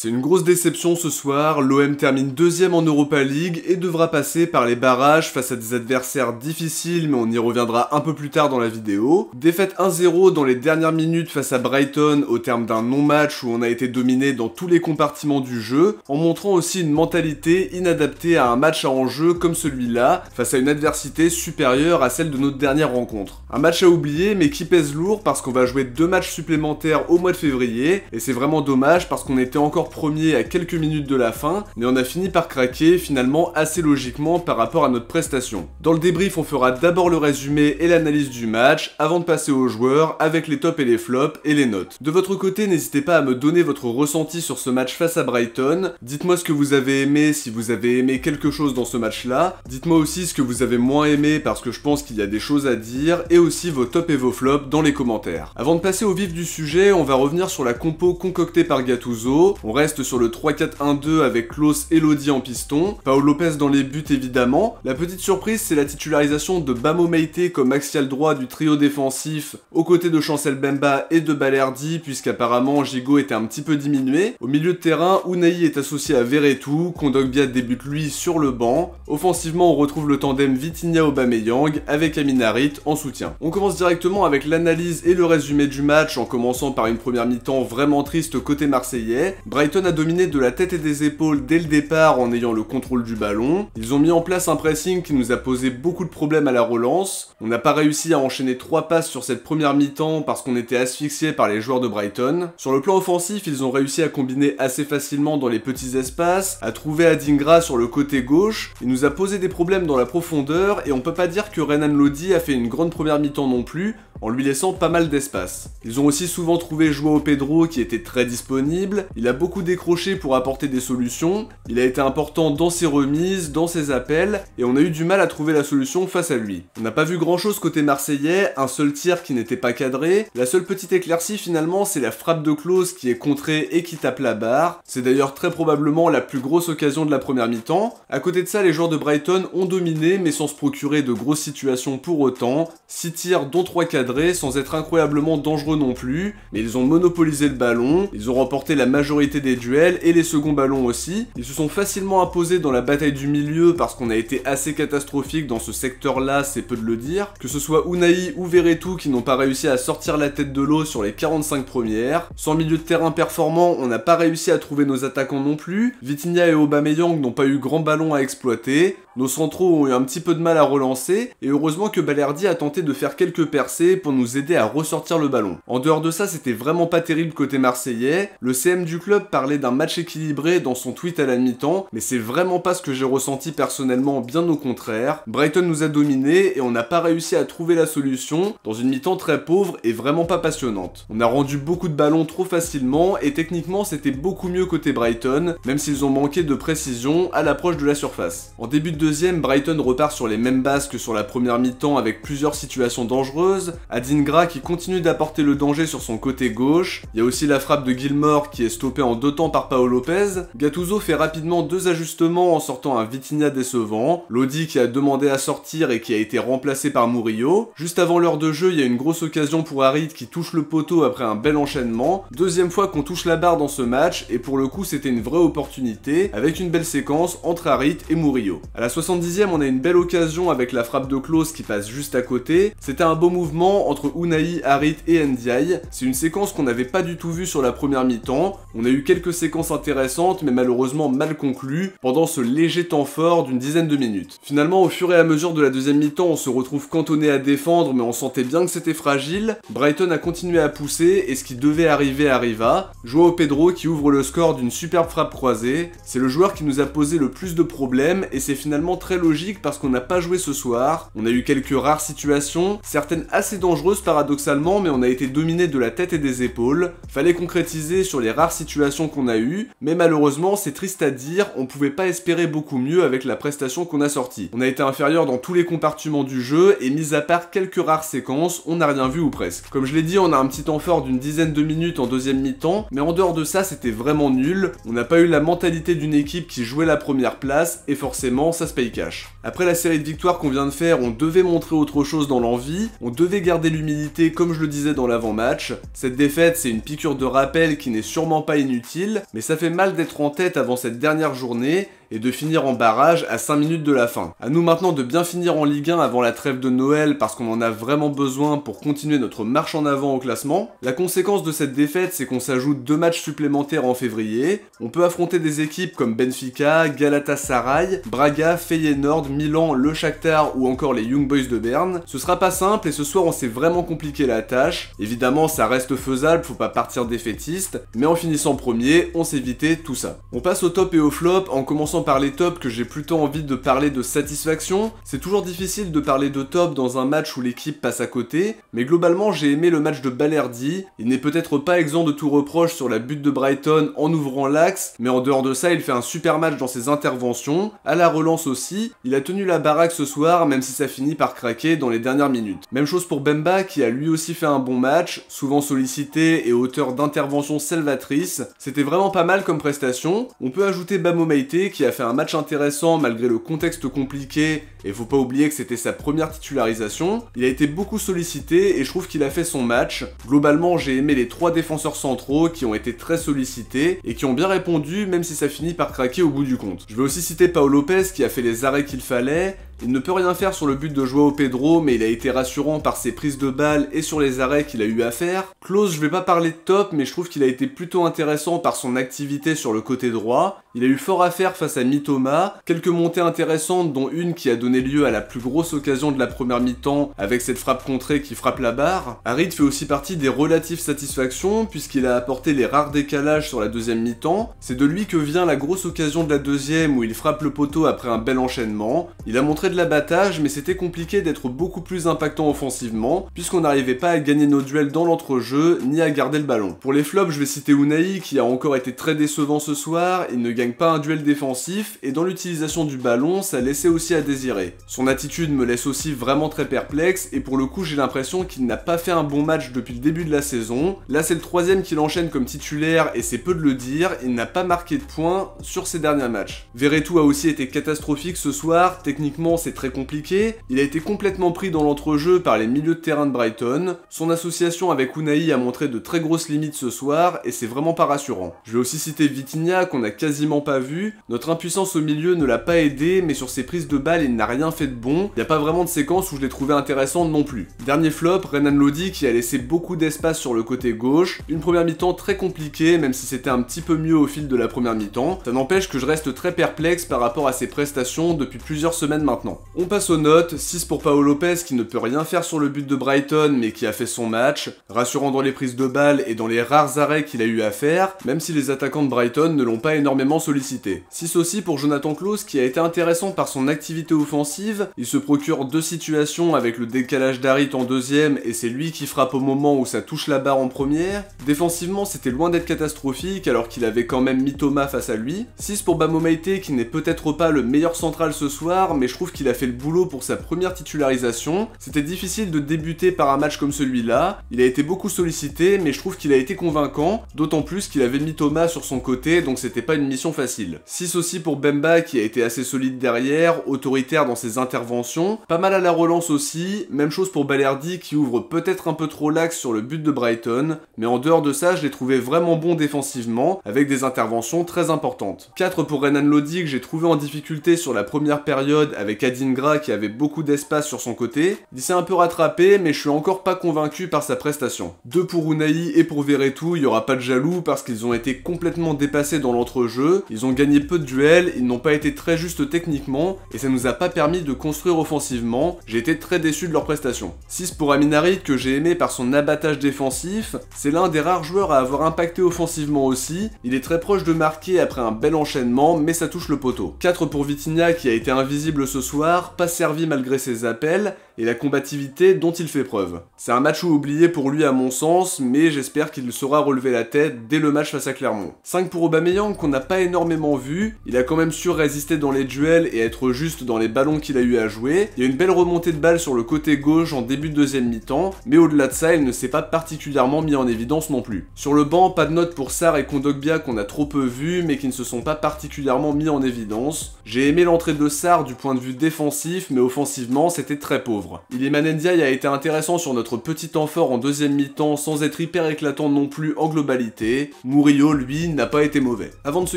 C'est une grosse déception ce soir, l'OM termine deuxième en Europa League et devra passer par les barrages face à des adversaires difficiles, mais on y reviendra un peu plus tard dans la vidéo. Défaite 1-0 dans les dernières minutes face à Brighton au terme d'un non-match où on a été dominé dans tous les compartiments du jeu, en montrant aussi une mentalité inadaptée à un match à enjeu comme celui-là, face à une adversité supérieure à celle de notre dernière rencontre. Un match à oublier mais qui pèse lourd parce qu'on va jouer 2 matchs supplémentaires au mois de février, et c'est vraiment dommage parce qu'on était encore premier à quelques minutes de la fin, mais on a fini par craquer finalement assez logiquement par rapport à notre prestation. Dans le débrief, on fera d'abord le résumé et l'analyse du match, avant de passer aux joueurs avec les tops et les flops et les notes. De votre côté, n'hésitez pas à me donner votre ressenti sur ce match face à Brighton. Dites-moi ce que vous avez aimé, si vous avez aimé quelque chose dans ce match-là. Dites-moi aussi ce que vous avez moins aimé parce que je pense qu'il y a des choses à dire, et aussi vos tops et vos flops dans les commentaires. Avant de passer au vif du sujet, on va revenir sur la compo concoctée par Gattuso. On reste sur le 3-4-1-2 avec Klose et Lodi en piston, Paul Lopez dans les buts évidemment. La petite surprise, c'est la titularisation de Bamo Meïté comme axial droit du trio défensif, aux côtés de Chancel Bemba et de Balerdi, puisqu'apparemment Gigot était un petit peu diminué. Au milieu de terrain, Unai est associé à Veretout, Kondogbia débute lui sur le banc. Offensivement, on retrouve le tandem Vitinha-Aubameyang avec Amin Harit en soutien. On commence directement avec l'analyse et le résumé du match, en commençant par une première mi-temps vraiment triste côté marseillais. Brighton a dominé de la tête et des épaules dès le départ en ayant le contrôle du ballon. Ils ont mis en place un pressing qui nous a posé beaucoup de problèmes à la relance. On n'a pas réussi à enchaîner 3 passes sur cette première mi-temps parce qu'on était asphyxié par les joueurs de Brighton. Sur le plan offensif, ils ont réussi à combiner assez facilement dans les petits espaces, à trouver Adingra sur le côté gauche. Il nous a posé des problèmes dans la profondeur et on peut pas dire que Renan Lodi a fait une grande première mi-temps non plus, en lui laissant pas mal d'espace. Ils ont aussi souvent trouvé Joao Pedro qui était très disponible, il a beaucoup décroché pour apporter des solutions, il a été important dans ses remises, dans ses appels, et on a eu du mal à trouver la solution face à lui. On n'a pas vu grand chose côté marseillais, un seul tir qui n'était pas cadré, la seule petite éclaircie finalement c'est la frappe de Klose qui est contrée et qui tape la barre, c'est d'ailleurs très probablement la plus grosse occasion de la première mi-temps. À côté de ça, les joueurs de Brighton ont dominé mais sans se procurer de grosses situations pour autant, 6 tirs dont 3 cadrés sans être incroyablement dangereux non plus, mais ils ont monopolisé le ballon, ils ont remporté la majorité des duels et les seconds ballons aussi, ils se sont facilement imposés dans la bataille du milieu parce qu'on a été assez catastrophique dans ce secteur-là, c'est peu de le dire, que ce soit Unai ou Veretout qui n'ont pas réussi à sortir la tête de l'eau sur les 45 premières, sans milieu de terrain performant, on n'a pas réussi à trouver nos attaquants non plus, Vitinha et Aubameyang n'ont pas eu grand ballon à exploiter, nos centraux ont eu un petit peu de mal à relancer, et heureusement que Balerdi a tenté de faire quelques percées pour nous aider à ressortir le ballon. En dehors de ça, c'était vraiment pas terrible côté marseillais. Le CM du club parlait d'un match équilibré dans son tweet à la mi-temps, mais c'est vraiment pas ce que j'ai ressenti personnellement, bien au contraire. Brighton nous a dominés et on n'a pas réussi à trouver la solution dans une mi-temps très pauvre et vraiment pas passionnante. On a rendu beaucoup de ballons trop facilement et techniquement c'était beaucoup mieux côté Brighton, même s'ils ont manqué de précision à l'approche de la surface. En début de deuxième, Brighton repart sur les mêmes bases que sur la première mi-temps avec plusieurs situations dangereuses. Adingra qui continue d'apporter le danger sur son côté gauche. Il y a aussi la frappe de Gilmour qui est stoppée en 2 temps par Paul Lopez. Gattuso fait rapidement 2 ajustements en sortant un Vitinha décevant. Lodi qui a demandé à sortir et qui a été remplacé par Murillo. Juste avant l'heure de jeu, il y a une grosse occasion pour Harit qui touche le poteau après un bel enchaînement. Deuxième fois qu'on touche la barre dans ce match et pour le coup c'était une vraie opportunité avec une belle séquence entre Harit et Murillo. À la 70e, on a une belle occasion avec la frappe de Klose qui passe juste à côté. C'était un beau mouvement entre Unai, Harit et Ndiaye. C'est une séquence qu'on n'avait pas du tout vue sur la première mi-temps. On a eu quelques séquences intéressantes mais malheureusement mal conclues pendant ce léger temps fort d'une dizaine de minutes. Finalement, au fur et à mesure de la deuxième mi-temps, on se retrouve cantonné à défendre mais on sentait bien que c'était fragile. Brighton a continué à pousser et ce qui devait arriver arriva. Joao Pedro qui ouvre le score d'une superbe frappe croisée. C'est le joueur qui nous a posé le plus de problèmes et c'est finalement très logique parce qu'on n'a pas joué ce soir. On a eu quelques rares situations, certaines assez dangereuses paradoxalement, mais on a été dominé de la tête et des épaules. Fallait concrétiser sur les rares situations qu'on a eues, mais malheureusement, c'est triste à dire, on pouvait pas espérer beaucoup mieux avec la prestation qu'on a sortie. On a été inférieur dans tous les compartiments du jeu, et mis à part quelques rares séquences, on n'a rien vu ou presque. Comme je l'ai dit, on a un petit temps fort d'une dizaine de minutes en deuxième mi-temps, mais en dehors de ça, c'était vraiment nul. On n'a pas eu la mentalité d'une équipe qui jouait la première place, et forcément, ça se paye cash. Après la série de victoires qu'on vient de faire, on devait montrer autre chose dans l'envie, on devait garder garder l'humilité comme je le disais dans l'avant-match. Cette défaite, c'est une piqûre de rappel qui n'est sûrement pas inutile, mais ça fait mal d'être en tête avant cette dernière journée et de finir en barrage à 5 minutes de la fin. À nous maintenant de bien finir en Ligue 1 avant la trêve de Noël parce qu'on en a vraiment besoin pour continuer notre marche en avant au classement. La conséquence de cette défaite, c'est qu'on s'ajoute 2 matchs supplémentaires en février. On peut affronter des équipes comme Benfica, Galatasaray, Braga, Feyenoord, Milan, le Shakhtar ou encore les Young Boys de Berne. Ce sera pas simple et ce soir on s'est vraiment compliqué la tâche. Évidemment ça reste faisable, faut pas partir défaitiste, mais en finissant premier, on s'est évité tout ça. On passe au top et au flop en commençant par les tops que j'ai plutôt envie de parler de satisfaction. C'est toujours difficile de parler de top dans un match où l'équipe passe à côté, mais globalement j'ai aimé le match de Balerdi. Il n'est peut-être pas exempt de tout reproche sur la butte de Brighton en ouvrant l'axe, mais en dehors de ça il fait un super match dans ses interventions, à la relance aussi, il a tenu la baraque ce soir même si ça finit par craquer dans les dernières minutes. Même chose pour Bemba qui a lui aussi fait un bon match, souvent sollicité et auteur d'interventions salvatrices. C'était vraiment pas mal comme prestation. On peut ajouter Bamo Meïté qui a fait un match intéressant malgré le contexte compliqué, et faut pas oublier que c'était sa première titularisation. Il a été beaucoup sollicité et je trouve qu'il a fait son match. Globalement j'ai aimé les 3 défenseurs centraux qui ont été très sollicités et qui ont bien répondu même si ça finit par craquer au bout du compte. Je vais aussi citer Pau Lopez qui a fait les arrêts qu'il fallait. Il ne peut rien faire sur le but de Joao Pedro, mais il a été rassurant par ses prises de balles et sur les arrêts qu'il a eu à faire. Klose, je vais pas parler de top, mais je trouve qu'il a été plutôt intéressant par son activité sur le côté droit. Il a eu fort à faire face à Mitoma, quelques montées intéressantes dont une qui a donné lieu à la plus grosse occasion de la première mi-temps avec cette frappe contrée qui frappe la barre. Harit fait aussi partie des relatives satisfactions puisqu'il a apporté les rares décalages sur la deuxième mi-temps. C'est de lui que vient la grosse occasion de la deuxième où il frappe le poteau après un bel enchaînement. Il a montré de l'abattage, mais c'était compliqué d'être beaucoup plus impactant offensivement, puisqu'on n'arrivait pas à gagner nos duels dans l'entrejeu, ni à garder le ballon. Pour les flops, je vais citer Unai, qui a encore été très décevant ce soir, il ne gagne pas un duel défensif, et dans l'utilisation du ballon, ça laissait aussi à désirer. Son attitude me laisse aussi vraiment très perplexe, et pour le coup j'ai l'impression qu'il n'a pas fait un bon match depuis le début de la saison. Là c'est le 3e qu'il enchaîne comme titulaire, et c'est peu de le dire, il n'a pas marqué de points sur ses derniers matchs. Verretou a aussi été catastrophique ce soir, techniquement c'est très compliqué, il a été complètement pris dans l'entrejeu par les milieux de terrain de Brighton, son association avec Unai a montré de très grosses limites ce soir, et c'est vraiment pas rassurant. Je vais aussi citer Vitinha qu'on a quasiment pas vu, notre impuissance au milieu ne l'a pas aidé, mais sur ses prises de balles il n'a rien fait de bon, il n'y a pas vraiment de séquence où je l'ai trouvé intéressante non plus. Dernier flop, Renan Lodi qui a laissé beaucoup d'espace sur le côté gauche, une première mi-temps très compliquée, même si c'était un petit peu mieux au fil de la première mi-temps, ça n'empêche que je reste très perplexe par rapport à ses prestations depuis plusieurs semaines maintenant. On passe aux notes, 6 pour Pau Lopez qui ne peut rien faire sur le but de Brighton mais qui a fait son match, rassurant dans les prises de balles et dans les rares arrêts qu'il a eu à faire, même si les attaquants de Brighton ne l'ont pas énormément sollicité. 6 aussi pour Jonathan Klose qui a été intéressant par son activité offensive, il se procure 2 situations avec le décalage d'Harit en deuxième et c'est lui qui frappe au moment où ça touche la barre en première. Défensivement c'était loin d'être catastrophique alors qu'il avait quand même Mitoma face à lui. 6 pour Bamo Meïté qui n'est peut-être pas le meilleur central ce soir mais je trouve qu'il a fait le boulot pour sa première titularisation. C'était difficile de débuter par un match comme celui-là, il a été beaucoup sollicité mais je trouve qu'il a été convaincant, d'autant plus qu'il avait Mitoma sur son côté donc c'était pas une mission facile. 6 aussi pour Bemba qui a été assez solide derrière, autoritaire dans ses interventions, pas mal à la relance aussi, même chose pour Balerdi qui ouvre peut-être un peu trop l'axe sur le but de Brighton, mais en dehors de ça je l'ai trouvé vraiment bon défensivement, avec des interventions très importantes. 4 pour Renan Lodi que j'ai trouvé en difficulté sur la première période avec Adingra qui avait beaucoup d'espace sur son côté, il s'est un peu rattrapé mais je suis encore pas convaincu par sa prestation. 2 pour Unai et pour Verretou, il y aura pas de jaloux parce qu'ils ont été complètement dépassés dans l'entrejeu, ils ont gagné peu de duels, ils n'ont pas été très justes techniquement et ça nous a pas permis de construire offensivement, j'ai été très déçu de leur prestation. 6 pour Amin Harit que j'ai aimé par son abattage défensif, c'est l'un des rares joueurs à avoir impacté offensivement aussi, il est très proche de marquer après un bel enchaînement mais ça touche le poteau. 4 pour Vitinha qui a été invisible ce soir, pas servi malgré ses appels, et la combativité dont il fait preuve. C'est un match oublié pour lui à mon sens, mais j'espère qu'il saura relever la tête dès le match face à Clermont. 5 pour Aubameyang qu'on n'a pas énormément vu, il a quand même su résister dans les duels et être juste dans les ballons qu'il a eu à jouer. Il y a une belle remontée de balle sur le côté gauche en début de deuxième mi-temps, mais au-delà de ça, il ne s'est pas particulièrement mis en évidence non plus. Sur le banc, pas de note pour Sarr et Kondogbia qu'on a trop peu vus, mais qui ne se sont pas particulièrement mis en évidence. J'ai aimé l'entrée de Sarr du point de vue défensif, mais offensivement, c'était très pauvre. pauvre. Iliman Ndiaye a été intéressant sur notre petit temps fort en deuxième mi-temps sans être hyper éclatant non plus en globalité. Murillo, lui, n'a pas été mauvais. Avant de se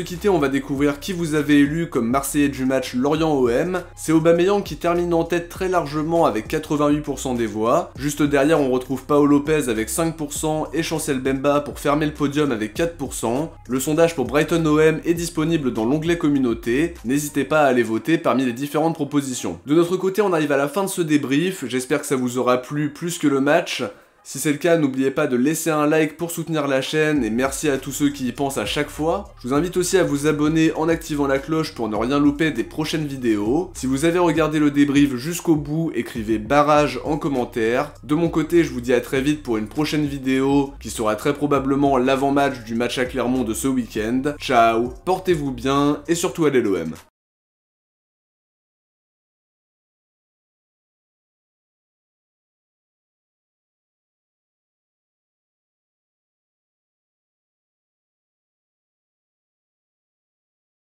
quitter, on va découvrir qui vous avez élu comme Marseillais du match Lorient-OM. C'est Aubameyang qui termine en tête très largement avec 88% des voix. Juste derrière, on retrouve Pau Lopez avec 5% et Chancel Bemba pour fermer le podium avec 4%. Le sondage pour Brighton OM est disponible dans l'onglet communauté. N'hésitez pas à aller voter parmi les différentes propositions. De notre côté, on arrive à la fin de ce débrief. J'espère que ça vous aura plu plus que le match. Si c'est le cas, n'oubliez pas de laisser un like pour soutenir la chaîne et merci à tous ceux qui y pensent à chaque fois. Je vous invite aussi à vous abonner en activant la cloche pour ne rien louper des prochaines vidéos. Si vous avez regardé le débrief jusqu'au bout, écrivez barrage en commentaire. De mon côté, je vous dis à très vite pour une prochaine vidéo qui sera très probablement l'avant-match du match à Clermont de ce week-end. Ciao, portez-vous bien et surtout allez l'OM.